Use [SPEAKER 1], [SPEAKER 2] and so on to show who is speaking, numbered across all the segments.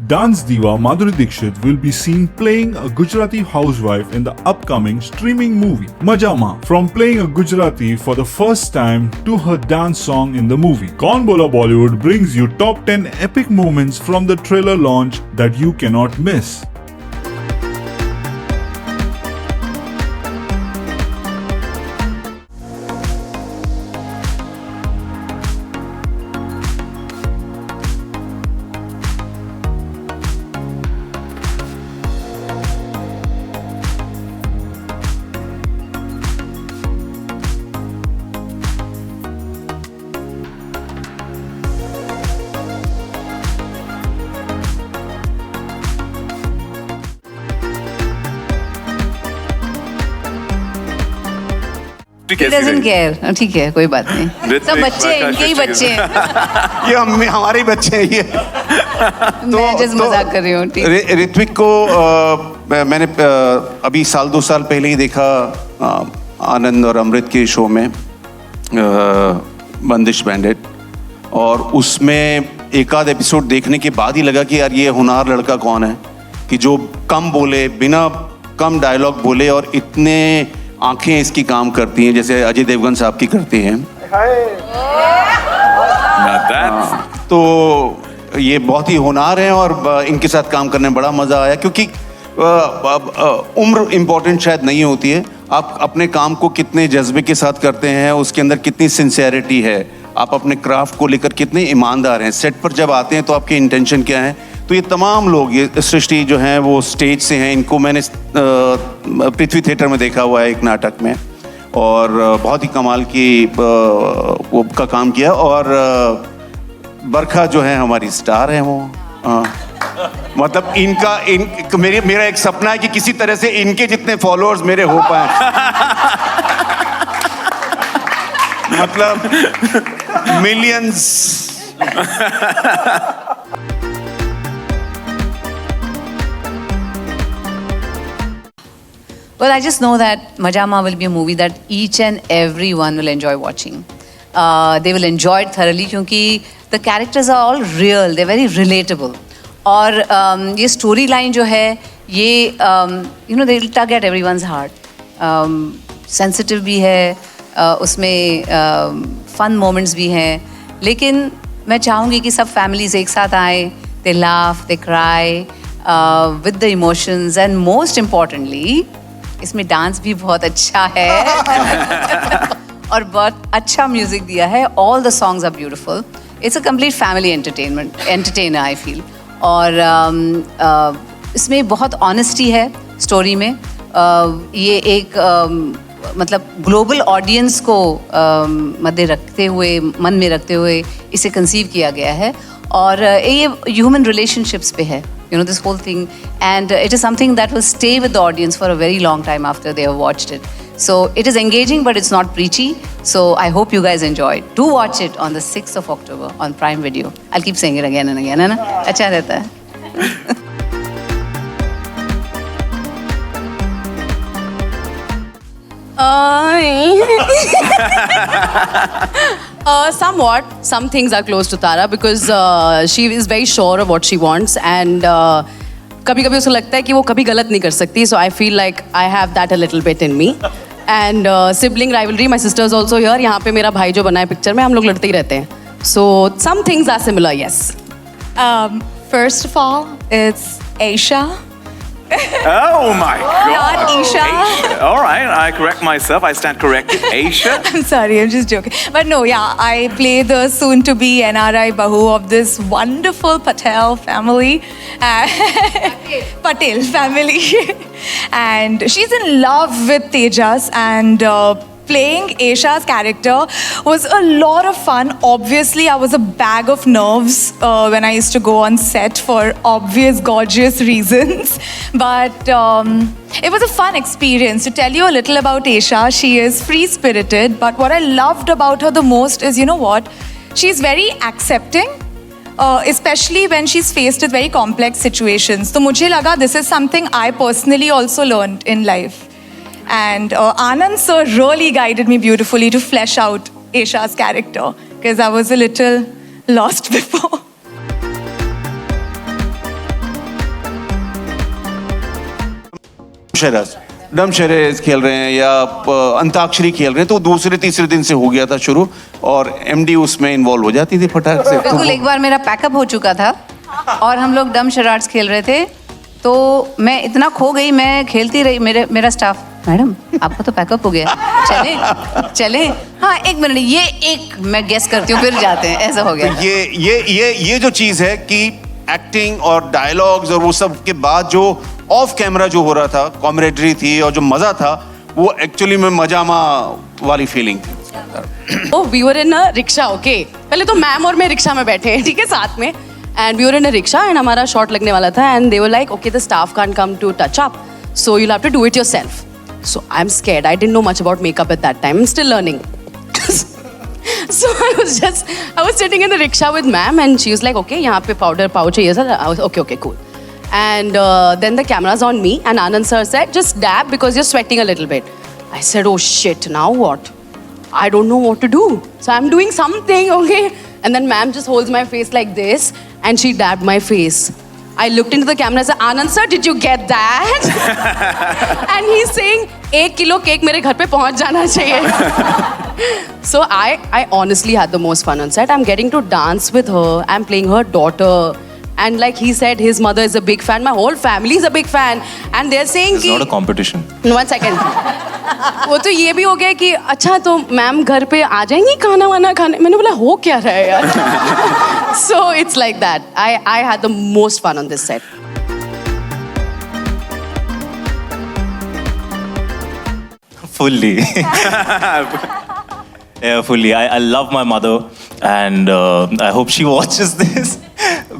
[SPEAKER 1] Dance diva Madhuri Dixit will be seen playing a Gujarati housewife in the upcoming streaming movie Majama. From playing a Gujarati for the first time to her dance song in the movie, Kaun Bola Bollywood brings you top 10 epic moments from the trailer launch that you cannot miss.
[SPEAKER 2] He doesn't care. ठीक है, कोई बात नहीं. सब बच्चे हैं, इनके ही बच्चे हैं.
[SPEAKER 3] ये हमारे ही बच्चे हैं ये.
[SPEAKER 2] मैं just मजाक कर रही हूँ.
[SPEAKER 3] ऋत्विक को मैंने अभी 1-2 साल पहले ही देखा आनंद और अमृत के शो में बंदिश बैंडेड, और उसमें एक आध एपिसोड देखने के बाद ही लगा कि यार ये होनहार लड़का कौन है कि जो कम बोले, बिना कम डायलॉग बोले और इतने आंखें इसकी काम करती हैं जैसे अजय देवगन साहब की करती हैं. तो ये बहुत ही होनहार हैं और इनके साथ काम करने में बड़ा मज़ा आया, क्योंकि उम्र इम्पोर्टेंट शायद नहीं होती है. आप अपने काम को कितने जज्बे के साथ करते हैं, उसके अंदर कितनी सिंसेरिटी है, आप अपने क्राफ्ट को लेकर कितने ईमानदार हैं. सेट पर जब आते हैं तो आपके इंटेंशन क्या है. तो ये तमाम लोग, ये सृष्टि जो हैं वो स्टेज से हैं. इनको मैंने पृथ्वी थिएटर में देखा हुआ है एक नाटक में, और बहुत ही कमाल की वो का काम किया. और बरखा जो है हमारी स्टार है वो. मतलब मेरा एक सपना है कि किसी तरह से इनके जितने फॉलोअर्स मेरे हो पाए. मतलब millions.
[SPEAKER 2] Well, I just know that Majama will be a movie that each and everyone will enjoy watching. They will enjoy it thoroughly क्योंकि the characters are all real, they're very relatable. और ये story line जो है ये they will tug at everyone's heart. Sensitive भी है, उसमें fun moments भी हैं, लेकिन मैं चाहूँगी कि सब families एक साथ आए, they laugh, they cry with the emotions, and most importantly इसमें डांस भी बहुत अच्छा है और बहुत अच्छा म्यूजिक दिया है. All the songs are beautiful. It's a complete family entertainer I feel. और इसमें बहुत ऑनेस्टी है स्टोरी में. ये एक मतलब ग्लोबल ऑडियंस को मन में रखते हुए इसे कंसीव किया गया है. और ये ह्यूमन रिलेशनशिप्स पे है, this whole thing, and it is something that will stay with the audience for a very long time after they have watched it. So it is engaging, but it's not preachy. So I hope you guys enjoy it. Do watch it on the 6th of October on Prime Video. I'll keep saying it again and again, है ना? अच्छा रहता है.
[SPEAKER 4] Somewhat. Some things are close to Tara because she is very sure of what she wants, and कभी-कभी उसको लगता है कि वो कभी गलत नहीं कर सकती. So I feel like I have that a little bit in me. And sibling rivalry. My sister is also here. यहाँ पे मेरा भाई जो बना है पिक्चर में, हम लोग लड़ते ही रहते हैं. So some things are similar, yes.
[SPEAKER 5] First of all, it's Aisha.
[SPEAKER 6] Oh my God!
[SPEAKER 5] Not Isha.
[SPEAKER 6] All right, I correct myself. I stand corrected. Aisha.
[SPEAKER 5] I'm sorry, I'm just joking. But no, yeah, I play the soon-to-be NRI Bahu of this wonderful Patel family. Patel family. And she's in love with Tejas, and playing Aisha's character was a lot of fun. Obviously, I was a bag of nerves when I used to go on set for obvious gorgeous reasons. But it was a fun experience. To tell you a little about Aisha, she is free-spirited. But what I loved about her the most is, you know what? She's very accepting. Especially when she's faced with very complex situations. So मुझे लगा this is something I personally also learned in life. And Anand sir really guided me beautifully to flesh out Aisha's character because I was a little lost before.
[SPEAKER 3] डमशराज खेल रहे हैं या अंताक्षरी खेल रहे हैं, तो दूसरे तीसरे दिन से हो गया था शुरू, और एमडी उसमें इन्वॉल्व हो जाती थी फटाक से।
[SPEAKER 2] बिल्कुल, एक बार मेरा पैकअप हो चुका था और हम लोग डम शराड्स खेल रहे थे, तो मैं इतना खो गई, मैं खेलती रही, मेरा स्टाफ, मैडम आपका तो पैकअप हो गया, चले हाँ 1 मिनट, ये एक मैं गेस करती हूँ, फिर जाते हैं, ऐसा हो गया।
[SPEAKER 3] तो ये जो चीज है कि एक्टिंग और डायलॉग्स और वो सब के बाद जो ऑफ कैमरा जो हो रहा था, कॉमरेडरी थी और जो मजा था, वो एक्चुअली में मजामा वाली फीलिंग थी।
[SPEAKER 4] Oh, we were in a rickshaw, okay. पहले तो मैम और मैं रिक्शा में बैठे हैं, ठीक है, साथ में, and we were in a rickshaw and हमारा शॉट लगने वाला था, and they were like, okay, the staff can't come to touch up, so you'll have to do it yourself. So I'm scared. I didn't know much about makeup at that time. I'm still learning. So I was sitting in the rickshaw with ma'am, and she was like, okay, यहाँ पे powder pouch है ये सब. I was okay, cool. And then the camera's on me, and Anand sir said, just dab because you're sweating a little bit. I said, oh shit, now what? I don't know what to do. So I'm doing something, okay? And then ma'am just holds my face like this, and she dabbed my face. I looked into the camera and said, Anand sir, did you get that? And he's saying, 1 kilo cake मेरे घर पे पहुंच जाना चाहिए. So I honestly had the most fun on set. I'm getting to dance with her. I'm playing her daughter. And like he said, his mother is a big fan. My whole family is a big fan. And they're saying
[SPEAKER 7] It's not a competition.
[SPEAKER 4] No, 1 second. वो तो ये भी हो गया कि अच्छा तो ma'am घर पे आ जाएंगी खाना वाना खाने. मैंने बोला हो क्या रहा है यार. So it's like that. I had the most fun on this set.
[SPEAKER 7] Fully. Yeah, fully. I love my mother, and I hope she watches this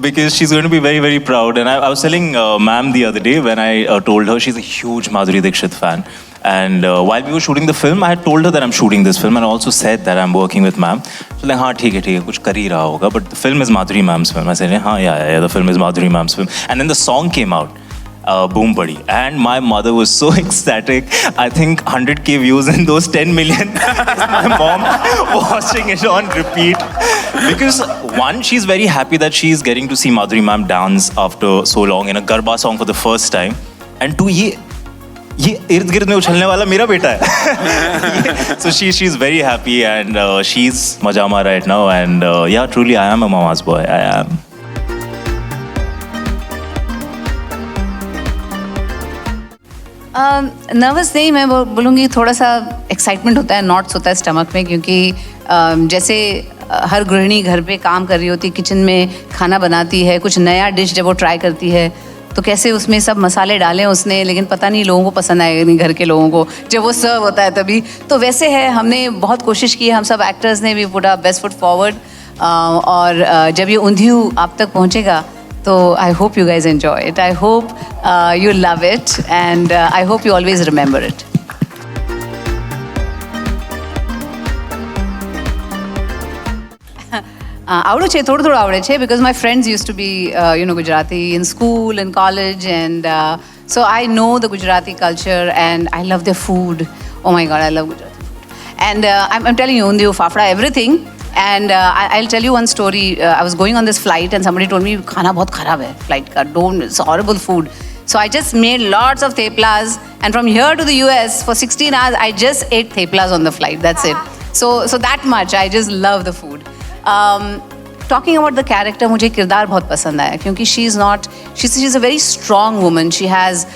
[SPEAKER 7] because she's going to be very, very proud. And I was telling ma'am the other day when I told her, she's a huge Madhuri Dixit fan. And while we were shooting the film, I had told her that I'm shooting this film, and I also said that I'm working with ma'am. So like, हाँ ठीक है, कुछ कर ही रहा होगा. But the film is Madhuri ma'am's film. I said, हाँ, yeah, the film is Madhuri ma'am's film. And then the song came out. Boom Buddy, and my mother was so ecstatic. I think 100K views in those 10 million. My mom watching it on repeat because one, she's very happy that she's getting to see Madhuri ma'am dance after so long in a Garba song for the first time, and two, ये इर्द गिर्द में उछलने वाला मेरा बेटा है. So she's very happy, and she's Majama right now, and yeah, truly I am a mama's boy. I am.
[SPEAKER 2] Nervous नहीं, मैं बोलूँगी थोड़ा सा एक्साइटमेंट होता है, नॉट्स होता है स्टमक में, क्योंकि जैसे हर गृहिणी घर पे काम कर रही होती, किचन में खाना बनाती है, कुछ नया डिश जब वो ट्राई करती है तो कैसे उसमें सब मसाले डालें उसने, लेकिन पता नहीं लोगों को पसंद आएगा नहीं, घर के लोगों को, जब वो सर्व होता है तभी. तो वैसे है, हमने बहुत कोशिश की है, हम सब एक्टर्स ने भी पूरा बेस्ट फुट फॉरवर्ड, और जब ये ऊंधियू आप तक पहुँचेगा तो I hope you guys enjoy it. I hope you love it, and I hope you always remember it. આવડે છે, થોડું આવડે છે, because my friends used to be Gujarati in school and college, and so I know the Gujarati culture and I love their food. Oh my God, I love Gujarati food. And I'm telling you, undiyu, fafda, everything. And I'll tell you one story. I was going on this flight and somebody told me, खाना बहुत खराब है flight का, it's horrible food. So I just made lots of theplas, and from here to the US for 16 hours, I just ate theplas on the flight. That's it. So that much. I just love the food. Talking about the character, मुझे किरदार बहुत पसंद आया, क्योंकि she's a very strong woman. She has,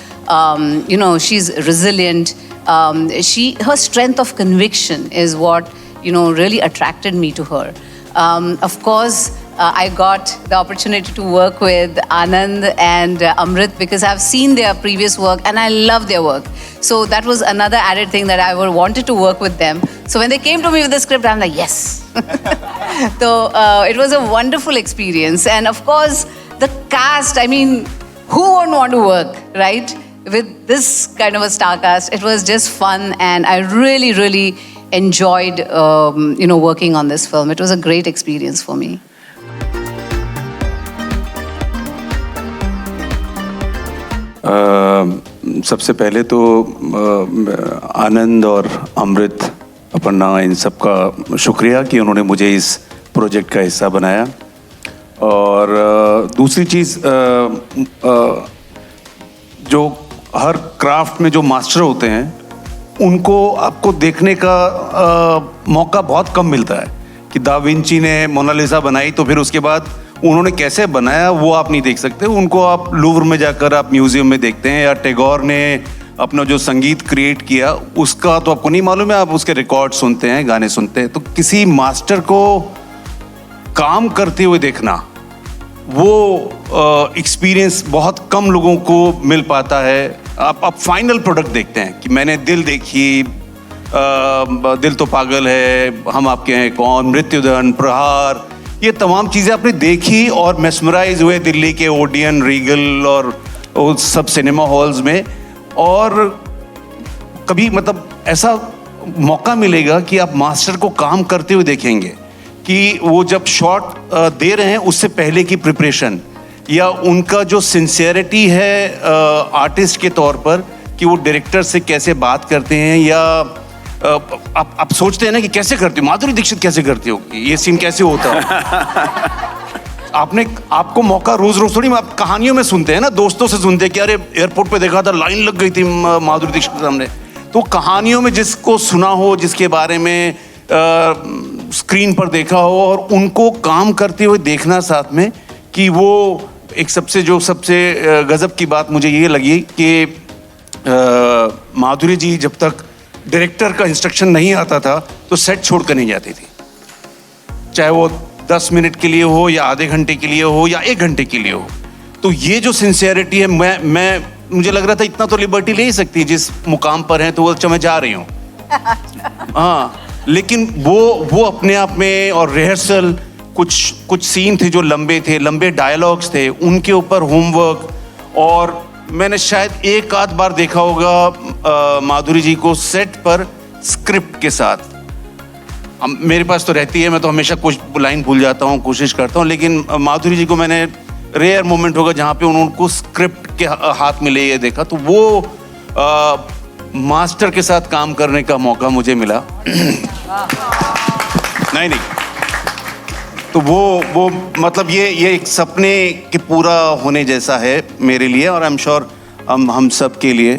[SPEAKER 2] she's resilient. Her strength of conviction is what really attracted me to her. Of course, I got the opportunity to work with Anand and Amrit because I've seen their previous work and I love their work. So that was another added thing that I wanted to work with them. So when they came to me with the script, I'm like, yes. So it was a wonderful experience. And of course, the cast, I mean, who won't want to work, right? With this kind of a star cast, it was just fun, and I really, really enjoyed, working on this film. It was a great experience for me.
[SPEAKER 3] सबसे पहले तो आनंद और अमृत, अपर्णा, इन सब का शुक्रिया कि उन्होंने मुझे इस प्रोजेक्ट का हिस्सा बनाया. और दूसरी चीज़ जो हर क्राफ्ट में जो मास्टर होते हैं उनको आपको देखने का मौका बहुत कम मिलता है कि दा विंची ने मोनालिसा बनाई तो फिर उसके बाद उन्होंने कैसे बनाया वो आप नहीं देख सकते। उनको आप लूवर में जाकर आप म्यूजियम में देखते हैं, या टैगोर ने अपना जो संगीत क्रिएट किया उसका तो आपको नहीं मालूम है, आप उसके रिकॉर्ड सुनते हैं, गाने सुनते हैं। तो किसी मास्टर को काम करते हुए देखना, वो एक्सपीरियंस बहुत कम लोगों को मिल पाता है। आप फाइनल प्रोडक्ट देखते हैं कि मैंने दिल देखी, दिल तो पागल है, हम आपके हैं कौन, मृत्युदंड, प्रहार, ये तमाम चीज़ें आपने देखी और मेस्मराइज हुए दिल्ली के ओडियन, रीगल और सब सिनेमा हॉल्स में। और कभी मतलब ऐसा मौका मिलेगा कि आप मास्टर को काम करते हुए देखेंगे कि वो जब शॉट दे रहे हैं उससे पहले की प्रिपरेशन, या उनका जो सिंसियरिटी है आर्टिस्ट के तौर पर कि वो डायरेक्टर से कैसे बात करते हैं, या आप सोचते हैं ना कि कैसे करती हो माधुरी दीक्षित, कैसे करती हो, ये सीन कैसे होता है। आपको मौका रोज रोज थोड़ी, आप कहानियों में सुनते हैं ना, दोस्तों से सुनते हैं कि अरे एयरपोर्ट पे देखा था लाइन लग गई थी माधुरी दीक्षित के सामने। तो कहानियों में जिसको सुना हो, जिसके बारे में स्क्रीन पर देखा हो, और उनको काम करते हुए देखना साथ में, कि वो एक सबसे गजब की बात मुझे ये लगी कि माधुरी जी जब तक डायरेक्टर का इंस्ट्रक्शन नहीं आता था तो सेट छोड़ कर नहीं जाती थी, चाहे वो 10 मिनट के लिए हो, या आधे घंटे के लिए हो, या 1 घंटे के लिए हो। तो ये जो सिंसियरिटी है, मुझे लग रहा था इतना तो लिबर्टी ले ही सकती, जिस मुकाम पर है तो वो अच्छा मैं जा रही हूँ। हाँ, लेकिन वो अपने आप में, और रिहर्सल, कुछ सीन थे जो लंबे थे, लंबे डायलॉग्स थे, उनके ऊपर होमवर्क। और मैंने शायद एक आध बार देखा होगा माधुरी जी को सेट पर स्क्रिप्ट के साथ। मेरे पास तो रहती है, मैं तो हमेशा कुछ लाइन भूल जाता हूँ, कोशिश करता हूँ, लेकिन माधुरी जी को मैंने रेयर मोमेंट होगा जहाँ पे उनको स्क्रिप्ट के हाथ में ले ये देखा। तो वो मास्टर के साथ काम करने का मौका मुझे मिला। नहीं, तो वो मतलब ये एक सपने के पूरा होने जैसा है मेरे लिए, और आई एम श्योर हम सब के लिए।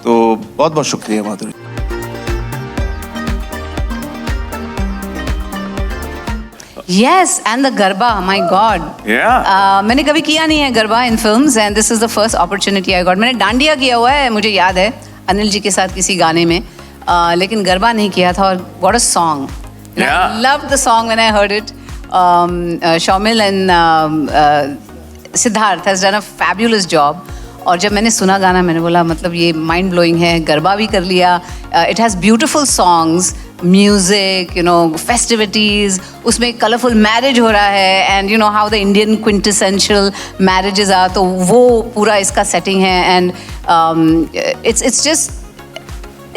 [SPEAKER 3] तो बहुत बहुत शुक्रिया माधुरी।
[SPEAKER 2] Yes, and the Garba, my God.
[SPEAKER 6] Yeah.
[SPEAKER 2] मैंने कभी किया नहीं है garba in films, and this is the first opportunity I got. मैंने डांडिया किया हुआ है, मुझे याद है, अनिल जी के साथ किसी गाने में, लेकिन गरबा नहीं किया था। और what a song.
[SPEAKER 6] Yeah.
[SPEAKER 2] I loved the song when I heard it. Shaumil and Siddharth has done a fabulous job. और जब मैंने सुना गाना, मैंने बोला मतलब ये माइंड ब्लोइंग है, गरबा भी कर लिया। It has beautiful songs, music, you know, festivities, उसमें कलरफुल मैरिज हो रहा है, and you know how the Indian quintessential marriages are, तो वो पूरा इसका सेटिंग है। And it's just,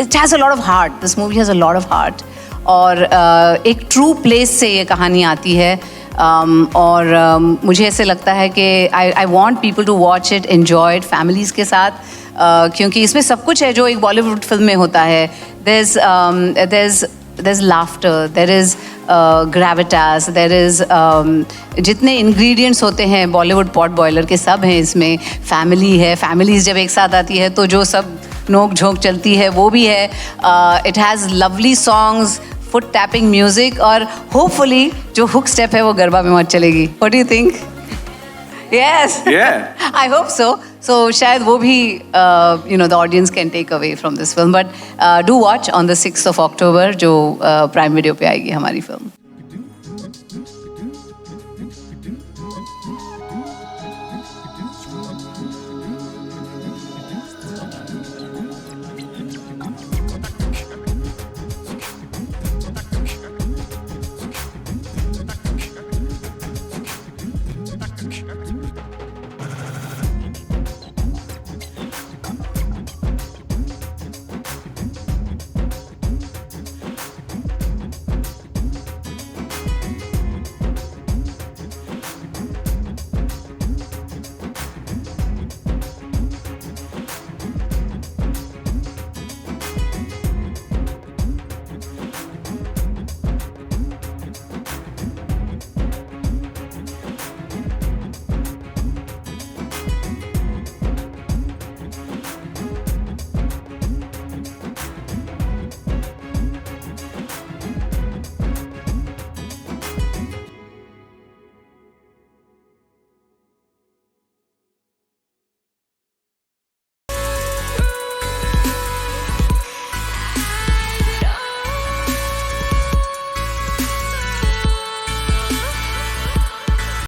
[SPEAKER 2] it has a lot of heart, this movie has a lot of heart. और एक ट्रू प्लेस से ये कहानी आती है। और मुझे ऐसे लगता है कि I want people to watch it, enjoy it families के साथ, क्योंकि इसमें सब कुछ है जो एक बॉलीवुड फिल्म में होता है। there's laughter, there is gravitas, there is जितने इंग्रेडिएंट्स होते हैं बॉलीवुड पॉट बॉयलर के, सब हैं इसमें। फैमिली है, फैमिलीज जब एक साथ आती है तो जो सब नोक झोंक चलती है वो भी है। It has lovely songs, foot tapping music, और होपफुली जो हुक स्टेप है वो गरबा में मत चलेगी। What do you think? Yes, I hope so. So शायद वो भी you know the audience can take away from this film. But do watch on the 6th of October, जो प्राइम वीडियो पे आएगी हमारी फिल्म।